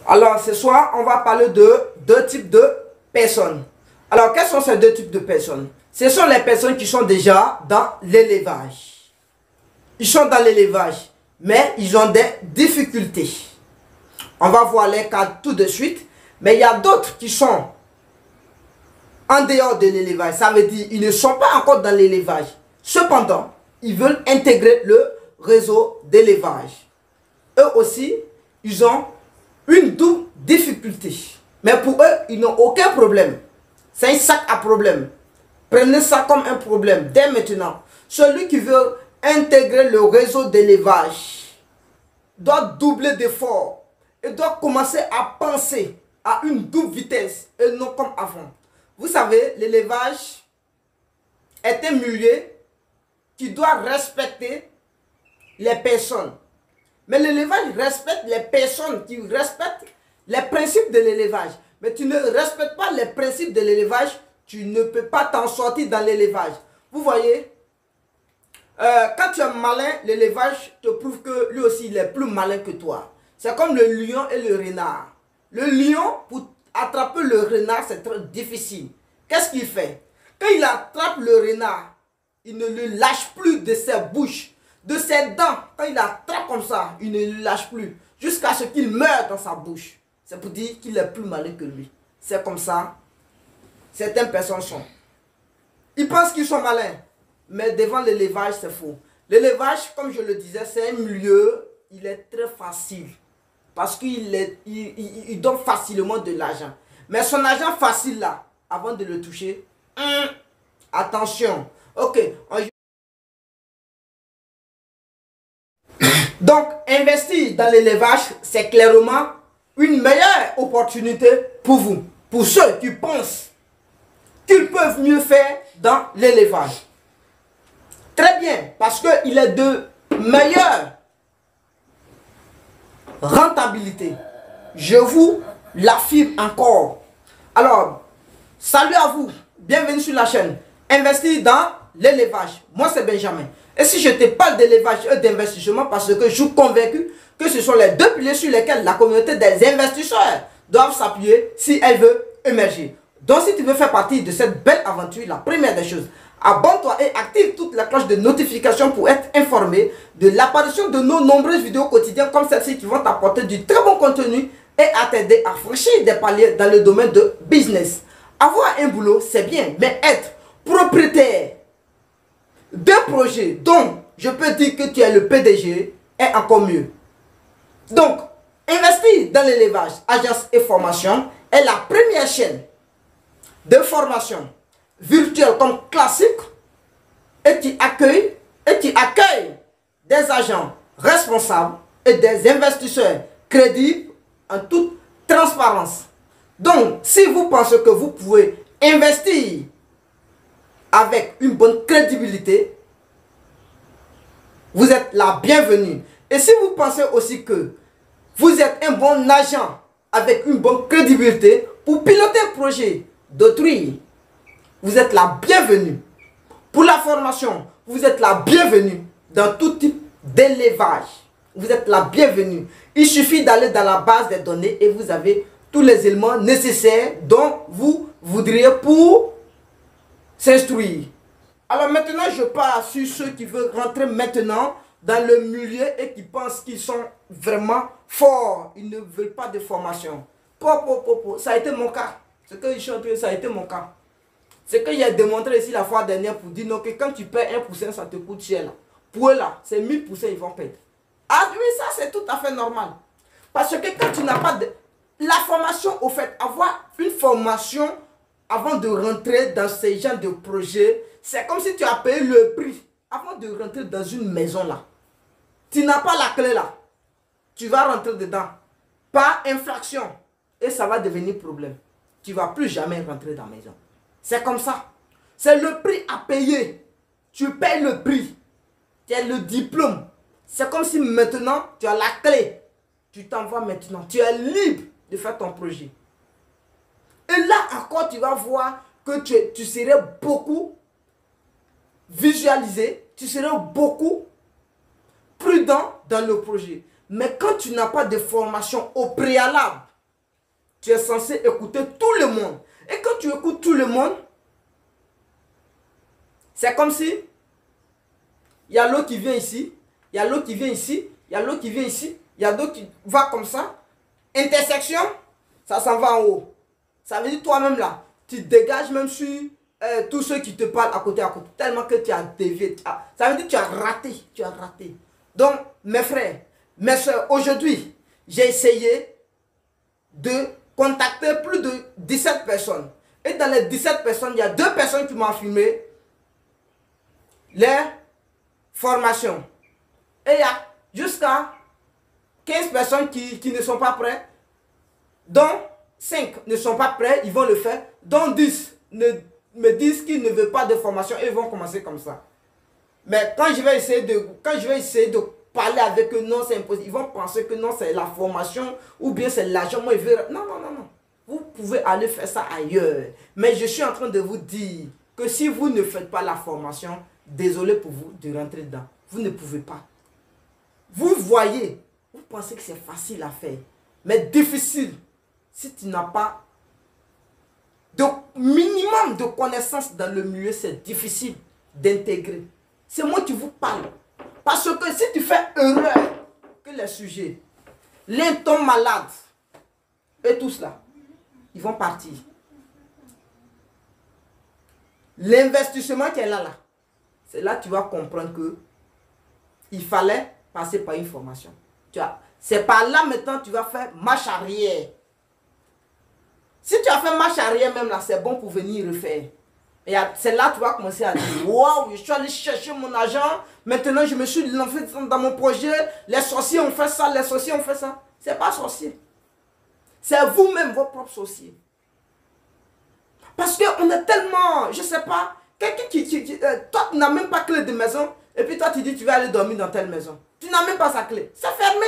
Alors, ce soir, on va parler de deux types de personnes. Alors, quels sont ces deux types de personnes? Ce sont les personnes qui sont déjà dans l'élevage. Ils sont dans l'élevage, mais ils ont des difficultés. On va voir les cas tout de suite. Mais il y a d'autres qui sont en dehors de l'élevage. Ça veut dire qu'ils ne sont pas encore dans l'élevage. Cependant, ils veulent intégrer le réseau d'élevage. Eux aussi, ils ont une double difficulté. Mais pour eux, ils n'ont aucun problème. C'est un sac à problème. Prenez ça comme un problème dès maintenant. Celui qui veut intégrer le réseau d'élevage doit doubler d'efforts et doit commencer à penser à une double vitesse et non comme avant. Vous savez, l'élevage est un milieu qui doit respecter les personnes. Mais l'élevage respecte les personnes qui respectent les principes de l'élevage. Mais tu ne respectes pas les principes de l'élevage, tu ne peux pas t'en sortir dans l'élevage. Vous voyez, quand tu es malin, l'élevage te prouve que lui aussi il est plus malin que toi. C'est comme le lion et le renard. Le lion, pour attraper le renard, c'est très difficile. Qu'est-ce qu'il fait? Quand il attrape le renard, il ne le lâche plus de ses bouches, de ses dents. Quand il attrape comme ça, il ne le lâche plus, jusqu'à ce qu'il meure dans sa bouche. C'est pour dire qu'il est plus malin que lui. C'est comme ça. Certaines personnes sont. Ils pensent qu'ils sont malins. Mais devant l'élevage, c'est faux. L'élevage, comme je le disais, c'est un milieu, il est très facile. Parce qu'il donne facilement de l'argent. Mais son argent facile là, avant de le toucher, attention. Ok. Donc, investir dans l'élevage, c'est clairement une meilleure opportunité pour vous. Pour ceux qui pensent qu'ils peuvent mieux faire dans l'élevage. Très bien, parce qu'il est de meilleure rentabilité. Je vous l'affirme encore. Alors, salut à vous. Bienvenue sur la chaîne. Investir dans l'élevage. Moi, c'est Benjamin. Et si je te parle d'élevage et d'investissement, parce que je suis convaincu que ce sont les deux piliers sur lesquels la communauté des investisseurs doivent s'appuyer si elle veut émerger. Donc, si tu veux faire partie de cette belle aventure, la première des choses, abonne-toi et active toute la cloche de notification pour être informé de l'apparition de nos nombreuses vidéos quotidiennes comme celle-ci qui vont t'apporter du très bon contenu et à t'aider à franchir des paliers dans le domaine de business. Avoir un boulot, c'est bien, mais être propriétaire d'un projet dont je peux dire que tu es le PDG est encore mieux. Donc, investir dans l'élevage, agence et formation est la première chaîne de formation virtuelle comme classique et qui accueille des agents responsables et des investisseurs crédibles en toute transparence. Donc, si vous pensez que vous pouvez investir avec une bonne crédibilité, vous êtes la bienvenue. Et si vous pensez aussi que vous êtes un bon agent avec une bonne crédibilité pour piloter un projet d'autrui, vous êtes la bienvenue. Pour la formation, vous êtes la bienvenue dans tout type d'élevage. Vous êtes la bienvenue. Il suffit d'aller dans la base des données et vous avez tous les éléments nécessaires dont vous voudriez pour s'instruire. Alors maintenant, je pars sur ceux qui veulent rentrer maintenant dans le milieu et qui pensent qu'ils sont vraiment forts. Ils ne veulent pas de formation. Ça a été mon cas. Ce que je suis en train, ça a été mon cas. C'est que j'ai démontré ici la fois dernière pour dire non, que quand tu perds 1%, ça te coûte cher. Là. Pour eux là, c'est 1000%, ils vont perdre. Ah oui, ça c'est tout à fait normal. Parce que quand tu n'as pas de... La formation, au fait, avoir une formation avant de rentrer dans ces genres de projets, c'est comme si tu as payé le prix avant de rentrer dans une maison là. Tu n'as pas la clé là. Tu vas rentrer dedans. Par infraction. Et ça va devenir problème. Tu ne vas plus jamais rentrer dans la maison. C'est comme ça. C'est le prix à payer. Tu payes le prix. Tu as le diplôme. C'est comme si maintenant tu as la clé. Tu t'envoies maintenant. Tu es libre de faire ton projet. Et là encore, tu vas voir que tu serais beaucoup visualisé. Tu serais beaucoup prudent dans le projet. Mais quand tu n'as pas de formation au préalable, tu es censé écouter tout le monde. Et quand tu écoutes tout le monde, c'est comme si il y a l'eau qui vient ici, il y a l'eau qui vient ici, il y a l'eau qui vient ici, il y a l'eau qui va comme ça. Intersection, ça s'en va en haut. Ça veut dire toi-même là, tu dégages même sur tous ceux qui te parlent à côté, tellement que tu as dévié. Ça veut dire que tu as raté, tu as raté. Donc, mes frères, mes soeurs, aujourd'hui, j'ai essayé de contacter plus de 17 personnes. Et dans les 17 personnes, il y a 2 personnes qui m'ont filmé les formations. Et il y a jusqu'à 15 personnes qui ne sont pas prêtes, dont 5 ne sont pas prêts, ils vont le faire, dont 10 me disent qu'ils ne veulent pas de formation et ils vont commencer comme ça. Mais quand je vais essayer de parler avec eux, non, c'est impossible. Ils vont penser que non, c'est la formation ou bien c'est l'argent. Moi, ils veulent... Non, non, non, non. Vous pouvez aller faire ça ailleurs. Mais je suis en train de vous dire que si vous ne faites pas la formation, désolé pour vous de rentrer dedans. Vous ne pouvez pas. Vous voyez, vous pensez que c'est facile à faire, mais difficile si tu n'as pas de minimum de connaissances dans le milieu. C'est difficile d'intégrer. C'est moi qui vous parle. Parce que si tu fais erreur, que les sujets, l'un tombe malade, et tout cela, ils vont partir. L'investissement qui est là, c'est là que tu vas comprendre que il fallait passer par une formation. C'est par là maintenant que tu vas faire marche arrière. Si tu as fait marche arrière même là, c'est bon pour venir refaire. Et c'est là que tu vas commencer à dire, waouh, je suis allé chercher mon argent, maintenant je me suis lancé dans mon projet, les sorciers ont fait ça, les sorciers ont fait ça. C'est pas sorcier. C'est vous-même, vos propres sorciers. Parce qu'on est tellement, je sais pas, quelqu'un toi tu n'as même pas clé de maison, et puis toi tu dis tu vas aller dormir dans telle maison. Tu n'as même pas sa clé, c'est fermé,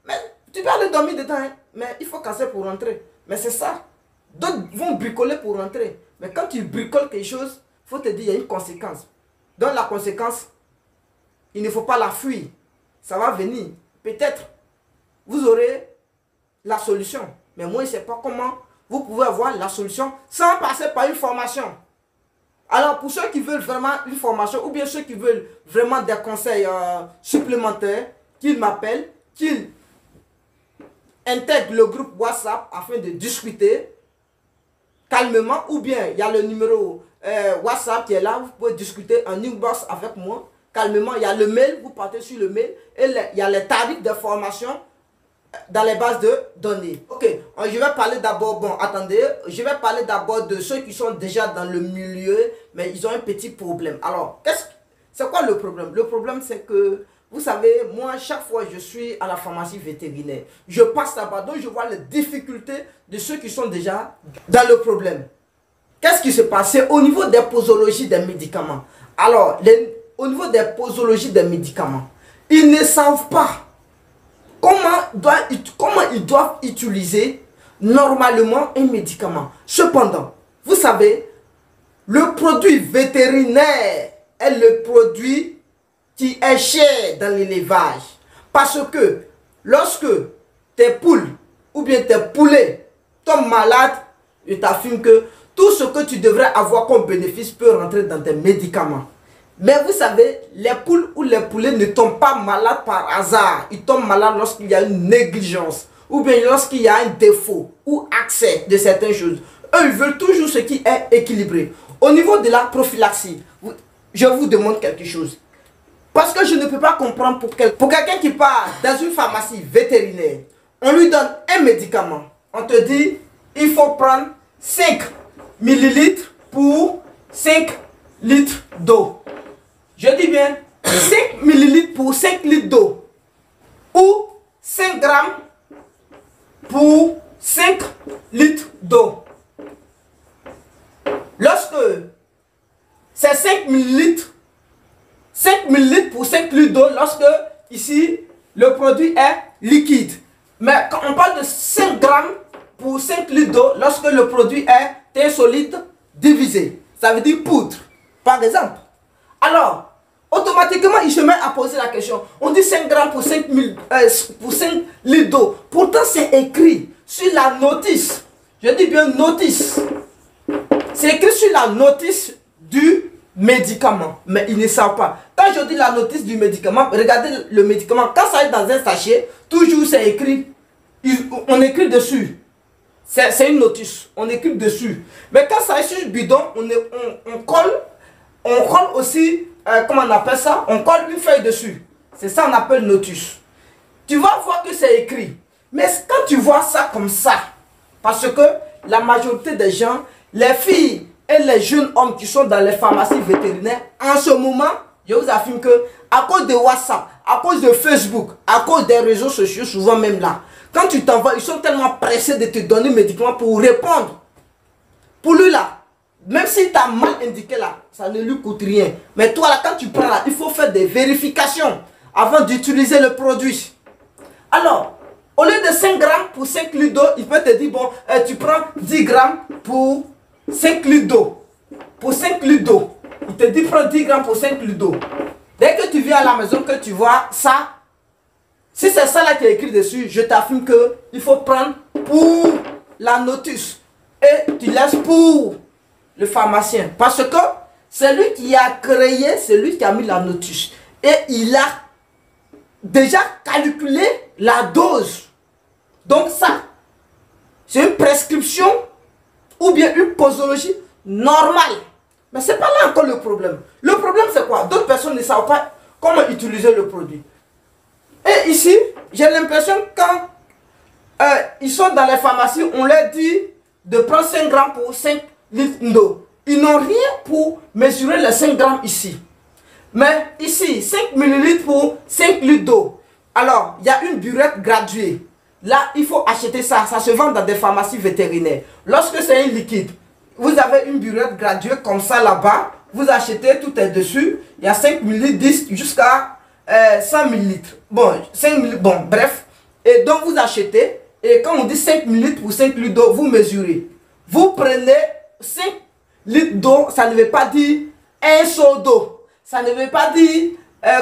mais tu vas aller dormir dedans, hein. Mais il faut casser pour rentrer. Mais c'est ça. D'autres vont bricoler pour rentrer. Mais quand tu bricoles quelque chose, il faut te dire, il y a une conséquence. Donc la conséquence, il ne faut pas la fuir. Ça va venir. Peut-être, vous aurez la solution. Mais moi, je ne sais pas comment vous pouvez avoir la solution sans passer par une formation. Alors, pour ceux qui veulent vraiment une formation, ou bien ceux qui veulent vraiment des conseils supplémentaires, qu'ils m'appellent, qu'ils intègrent le groupe WhatsApp afin de discuter calmement, ou bien il y a le numéro WhatsApp qui est là, vous pouvez discuter en inbox avec moi, calmement. Il y a le mail, vous partez sur le mail, et il y a les tarifs de formation dans les bases de données. Ok, je vais parler d'abord, bon attendez, je vais parler d'abord de ceux qui sont déjà dans le milieu, mais ils ont un petit problème. Alors, c'est quoi le problème? Le problème c'est que, vous savez, moi, chaque fois je suis à la pharmacie vétérinaire, je passe là-bas, donc je vois les difficultés de ceux qui sont déjà dans le problème. Qu'est-ce qui se passe? C'est au niveau des posologies des médicaments. Alors, au niveau des posologies des médicaments, ils ne savent pas comment ils doivent utiliser normalement un médicament. Cependant, vous savez, le produit vétérinaire est le produit qui est cher dans l'élevage. Parce que lorsque tes poules ou bien tes poulets tombent malades, je t'affirme que tout ce que tu devrais avoir comme bénéfice peut rentrer dans tes médicaments. Mais vous savez, les poules ou les poulets ne tombent pas malades par hasard. Ils tombent malades lorsqu'il y a une négligence ou bien lorsqu'il y a un défaut ou accès de certaines choses. Eux, ils veulent toujours ce qui est équilibré. Au niveau de la prophylaxie, je vous demande quelque chose. Parce que je ne peux pas comprendre pour quelqu'un qui part dans une pharmacie vétérinaire, on lui donne un médicament. On te dit, il faut prendre 5 millilitres pour 5 litres d'eau. Je dis bien 5 millilitres pour 5 litres d'eau. Ou 5 grammes pour 5 litres d'eau. Lorsque c'est 5 millilitres pour 5 litres d'eau, lorsque ici le produit est liquide. Mais quand on parle de 5 grammes pour 5 litres d'eau, lorsque le produit est solide divisé, ça veut dire poudre, par exemple. Alors, automatiquement, il se met à poser la question. On dit 5 grammes pour 5 litres d'eau. Pourtant, c'est écrit sur la notice Je dis bien notice. C'est écrit sur la notice du médicament. Mais ils ne savent pas. Quand je dis la notice du médicament, regardez le médicament. Quand ça est dans un sachet, toujours c'est écrit. On écrit dessus. C'est une notice. On écrit dessus. Mais quand ça est sur le bidon, on colle aussi, comment on appelle ça? On colle une feuille dessus. C'est ça qu'on appelle notice. Tu vas voir que c'est écrit. Mais quand tu vois ça comme ça, parce que la majorité des gens, les filles et les jeunes hommes qui sont dans les pharmacies vétérinaires, en ce moment, je vous affirme que à cause de WhatsApp, à cause de Facebook, à cause des réseaux sociaux, souvent même là, quand tu t'envoies, ils sont tellement pressés de te donner des médicaments pour répondre. Pour lui là, même si tu as mal indiqué là, ça ne lui coûte rien. Mais toi là, quand tu prends là, il faut faire des vérifications avant d'utiliser le produit. Alors, au lieu de 5 grammes pour 5 litres d'eau, il peut te dire, bon, tu prends 10 grammes pour 5 litres d'eau. Pour 5 litres d'eau. Il te dit, prends 10 grammes pour 5 litres d'eau. Dès que tu viens à la maison, que tu vois ça, si c'est ça là qui est écrit dessus, je t'affirme qu'il faut prendre pour la notice. Et tu laisses pour le pharmacien. Parce que c'est lui qui a créé, c'est lui qui a mis la notice. Et il a déjà calculé la dose. Donc ça, c'est une prescription ou bien une posologie normale. Mais ce n'est pas là encore le problème. Le problème c'est quoi? D'autres personnes ne savent pas comment utiliser le produit. Et ici, j'ai l'impression que quand ils sont dans les pharmacies, on leur dit de prendre 5 grammes pour 5 litres d'eau. Ils n'ont rien pour mesurer les 5 grammes ici. Mais ici, 5 millilitres pour 5 litres d'eau. Alors, il y a une burette graduée. Là, il faut acheter ça. Ça se vend dans des pharmacies vétérinaires. Lorsque c'est un liquide, vous avez une burette graduée comme ça là-bas. Vous achetez, tout est dessus. Il y a 5 millilitres, 10 jusqu'à 100 millilitres. Bon, 5 millilitres, bon, bref. Et donc, vous achetez. Et quand on dit 5 millilitres pour 5 litres d'eau, vous mesurez. Vous prenez 5 litres d'eau, ça ne veut pas dire un seau d'eau. Ça ne veut pas dire,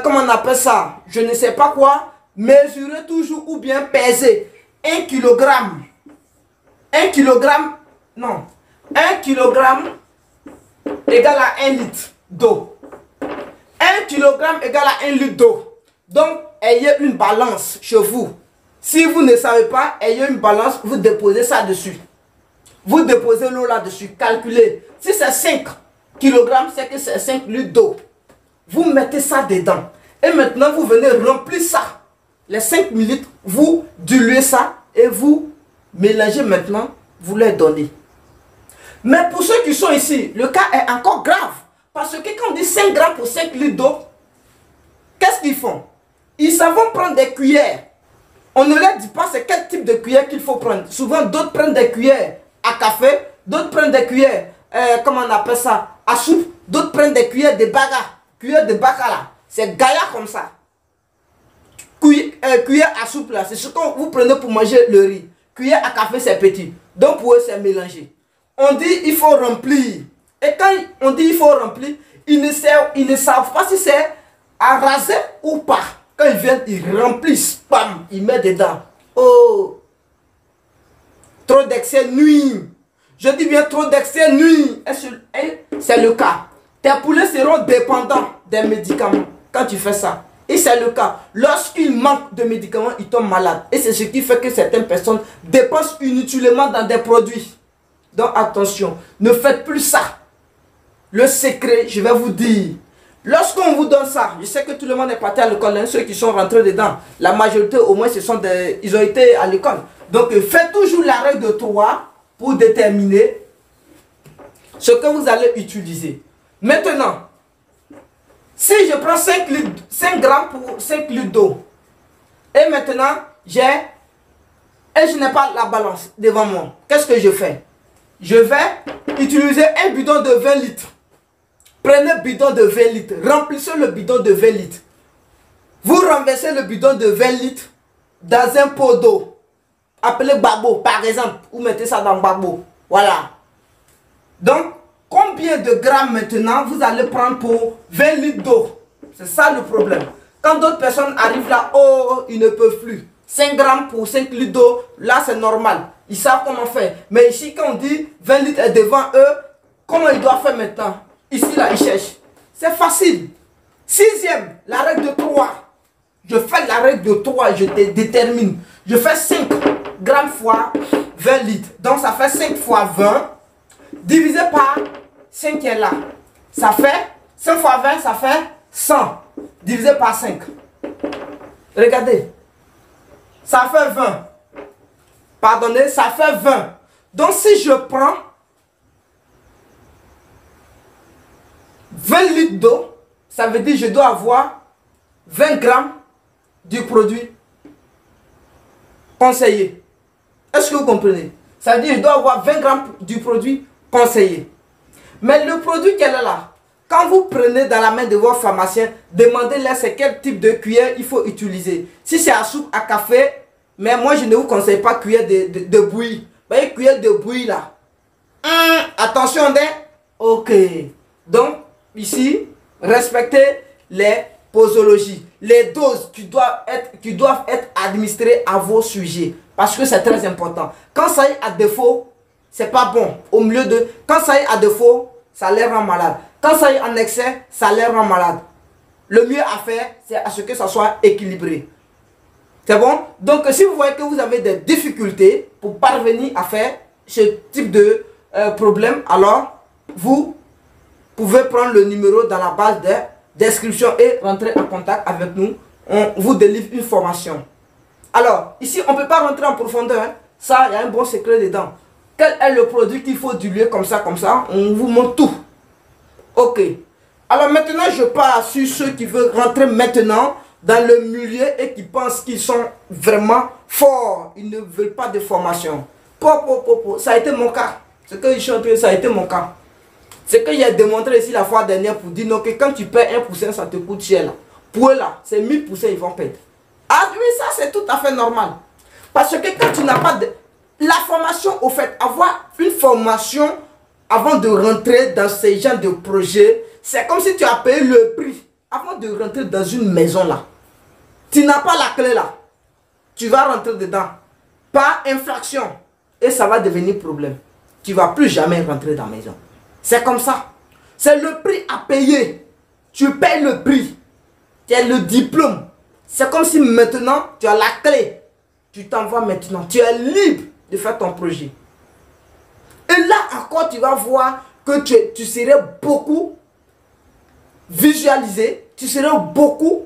comment on appelle ça, je ne sais pas quoi. Mesurer toujours ou bien peser 1 kilogramme. 1 kilogramme, non. 1 kilogramme égale à 1 litre d'eau. 1 kilogramme égale à 1 litre d'eau. Donc, ayez une balance chez vous. Si vous ne savez pas, ayez une balance, vous déposez ça dessus. Vous déposez l'eau là-dessus, calculez. Si c'est 5 kilogrammes, c'est que c'est 5 litres d'eau. Vous mettez ça dedans. Et maintenant, vous venez remplir ça. Les 5 millilitres, vous diluez ça et vous mélangez maintenant, vous leur donnez. Mais pour ceux qui sont ici, le cas est encore grave. Parce que quand on dit 5 grammes pour 5 litres d'eau, qu'est-ce qu'ils font? Ils savent prendre des cuillères. On ne leur dit pas c'est quel type de cuillère qu'il faut prendre. Souvent, d'autres prennent des cuillères à café, d'autres prennent des cuillères, comment on appelle ça, à soupe, d'autres prennent des cuillères de baga. Cuillère de baga là, c'est gaillard comme ça. Cuillère à soupe là, c'est ce que vous prenez pour manger le riz. Cuillère à café, c'est petit. Donc pour eux, c'est mélangé. On dit il faut remplir. Et quand on dit il faut remplir, ils ne savent pas si c'est à raser ou pas. Quand ils viennent, ils remplissent, bam, ils mettent dedans. Oh, trop d'excès nuit. Je dis bien trop d'excès nuit. C'est le cas. Tes poulets seront dépendants des médicaments quand tu fais ça. Et c'est le cas. Lorsqu'ils manquent de médicaments, ils tombent malades. Et c'est ce qui fait que certaines personnes dépensent inutilement dans des produits. Donc attention, ne faites plus ça. Le secret, je vais vous dire. Lorsqu'on vous donne ça, je sais que tout le monde est parti à l'école, hein, ceux qui sont rentrés dedans, la majorité au moins ils ont été à l'école. Donc faites toujours la règle de 3 pour déterminer ce que vous allez utiliser. Maintenant, si je prends 5 grammes pour 5 litres d'eau, et maintenant je n'ai pas la balance devant moi, qu'est-ce que je fais? Je vais utiliser un bidon de 20 litres. Prenez le bidon de 20 litres, remplissez le bidon de 20 litres. Vous renversez le bidon de 20 litres dans un pot d'eau. Appelez babo, par exemple. Vous mettez ça dans babo. Voilà. Donc, combien de grammes maintenant vous allez prendre pour 20 litres d'eau? C'est ça le problème. Quand d'autres personnes arrivent là, oh, ils ne peuvent plus. 5 grammes pour 5 litres d'eau, là c'est normal. Ils savent comment faire. Mais ici, quand on dit 20 litres est devant eux, comment ils doivent faire maintenant? Ici, là, ils cherchent. C'est facile. Sixième, la règle de 3. Je fais la règle de 3, je détermine. Je fais 5 grammes fois 20 litres. Donc, ça fait 5 fois 20 divisé par 5 qui est là. Ça fait 5 fois 20, ça fait 100 divisé par 5. Regardez. Ça fait 20. Pardonnez, ça fait 20. Donc, si je prends 20 litres d'eau, ça veut dire que je dois avoir 20 grammes du produit conseillé. Est-ce que vous comprenez? Ça veut dire que je dois avoir 20 grammes du produit conseillé. Mais le produit qu'elle est là, quand vous prenez dans la main de votre pharmacien, demandez-leur c'est quel type de cuillère il faut utiliser. Si c'est à soupe, à café, mais moi je ne vous conseille pas cuillère de bouillie. Vous voyez, cuillère de bouillie là. Attention, ok. Donc, ici, respectez les posologies, les doses qui doivent être administrées à vos sujets. Parce que c'est très important. Quand ça est à défaut, c'est pas bon. Au milieu de... Quand ça est à défaut, ça les rend malade. Quand ça est en excès, ça les rend malade. Le mieux à faire, c'est à ce que ça soit équilibré. C'est bon? Donc, si vous voyez que vous avez des difficultés pour parvenir à faire ce type de problème, alors vous pouvez prendre le numéro dans la base de description et rentrer en contact avec nous. On vous délivre une formation. Alors, ici, on ne peut pas rentrer en profondeur. Hein. Ça, il y a un bon secret dedans. Quel est le produit qu'il faut diluer comme ça, comme ça? On vous montre tout. Ok. Alors maintenant, je pars sur ceux qui veulent rentrer maintenant dans le milieu et qui pensent qu'ils sont vraiment forts. Ils ne veulent pas de formation. Ça a été mon cas. Ce que je suis en train de, ça a été mon cas. Ce que j'ai démontré ici la fois dernière pour dire non, que quand tu perds 1%, ça te coûte cher. Là. Pour eux là, c'est 1000%, ils vont perdre. Ah oui, ça c'est tout à fait normal. Parce que quand tu n'as pas de... La formation, au fait, avoir une formation avant de rentrer dans ces genres de projets, c'est comme si tu as payé le prix avant de rentrer dans une maison là. Tu n'as pas la clé là. Tu vas rentrer dedans. Par infraction. Et ça va devenir problème. Tu ne vas plus jamais rentrer dans la maison. C'est comme ça. C'est le prix à payer. Tu payes le prix. Tu as le diplôme. C'est comme si maintenant tu as la clé. Tu t'envoies maintenant. Tu es libre de faire ton projet. Et là encore, tu vas voir que tu serais beaucoup visualisé. Tu serais beaucoup